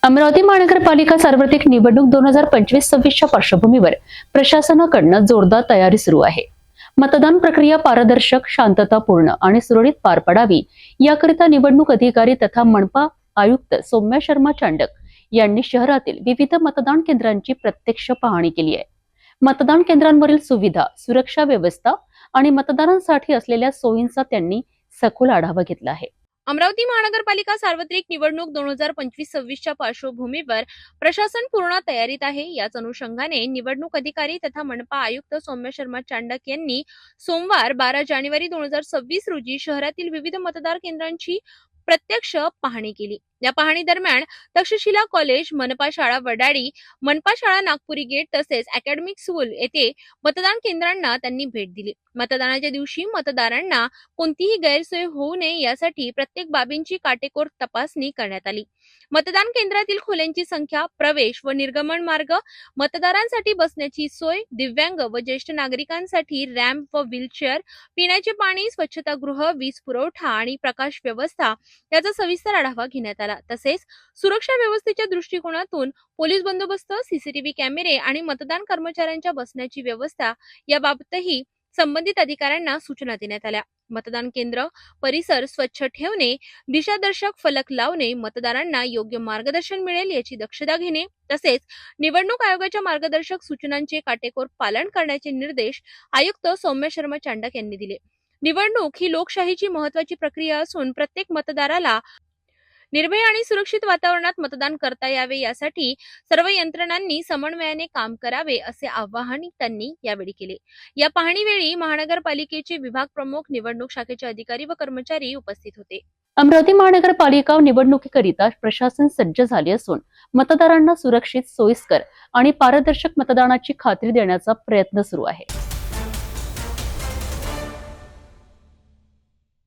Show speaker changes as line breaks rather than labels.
अमरावती महानगरपालिका सार्वत्रिक निवडणूक 2025-26च्या पार्श्वभूमीवर प्रशासनाकडून जोरदार तयारी सुरू आहे। मतदान प्रक्रिया पारदर्शक, शांततापूर्ण आणि सुरळीत पार पडावी याकरिता निवडणूक अधिकारी तथा मनपा आयुक्त सौम्या शर्मा चांडक यांनी शहरातील विविध मतदान केंद्रांची प्रत्यक्ष पाहणी केली आहे। मतदान केंद्रांवरील सुविधा, सुरक्षा व्यवस्था आणि मतदारांसाठी असलेल्या सोयींचा त्यांनी सखोल आढावा घेतला आहे।
अमरावती महानगरपालिका सार्वत्रिक निवडणूक 2025-26च्या पार्श्वभूमीवर प्रशासन पूर्ण तयारीत आहे। याच अनुषंगाने निवडणूक अधिकारी तथा मनपा आयुक्त सौम्या शर्मा चांडक यांनी सोमवार 12 जानेवारी 2026 रोजी शहरातील विविध मतदार केंद्रांची प्रत्यक्ष पाहणी केली। या पाहणी दरम्यान तक्षशिला कॉलेज, मनपा शाळा वडाडी, मनपा शाळा नागपुरी गेट तसेच अकॅडमिक स्कूल येथे मतदान केंद्रांना त्यांनी भेट दिली। मतदानाच्या दिवशी मतदारांना कोणतीही गैरसोय होऊ नये यासाठी प्रत्येक बाबींची काटेकोर तपासणी करण्यात आली। मतदान केंद्रातील खोल्यांची संख्या, प्रवेश व निर्गमन मार्ग, मतदारांसाठी बसण्याची सोय, दिव्यांग व ज्येष्ठ नागरिकांसाठी रॅम्प व व्हीलचेअर, पिण्याचे पाणी, स्वच्छतागृह, वीज पुरवठा आणि प्रकाश व्यवस्था याचा सविस्तर आढावा घेण्यात आला। तसेच सुरक्षा व्यवस्थेच्या दृष्टिकोनातून पोलीस बंदोबस्त, सीसीटीव्ही कॅमेरे आणि मतदान कर्मचाऱ्यांच्या बसण्याची व्यवस्था याबाबतही संबंधित अधिकाऱ्यांना सूचना देण्यात आल्या। मतदान केंद्र परिसर स्वच्छ ठेवणे, दिशादर्शक फलक लावणे, मतदारांना योग्य मार्गदर्शन मिळेल याची दक्षता घेणे तसेच निवडणूक आयोगाच्या मार्गदर्शक सूचनांचे काटेकोर पालन करण्याचे निर्देश आयुक्त सौम्या शर्मा चांडक यांनी दिले। निवडणूक ही लोकशाहीची महत्त्वाची प्रक्रिया असून प्रत्येक मतदाराला निर्भय आणि सुरक्षित वातावरणात मतदान करता यावे यासाठी सर्व यंत्रणांनी समन्वयाने काम करावे असे आवाहन त्यांनी यावेळी केले। या पाहणीवेळी महानगरपालिकेचे विभाग प्रमुख, निवडणूक शाखेचे अधिकारी व कर्मचारी उपस्थित होते।
अमरावती महानगरपालिका निवडणुकीकरिता प्रशासन सज्ज झाले असून मतदारांना सुरक्षित, सोयीस्कर आणि पारदर्शक मतदानाची खात्री देण्याचा प्रयत्न सुरू आहे।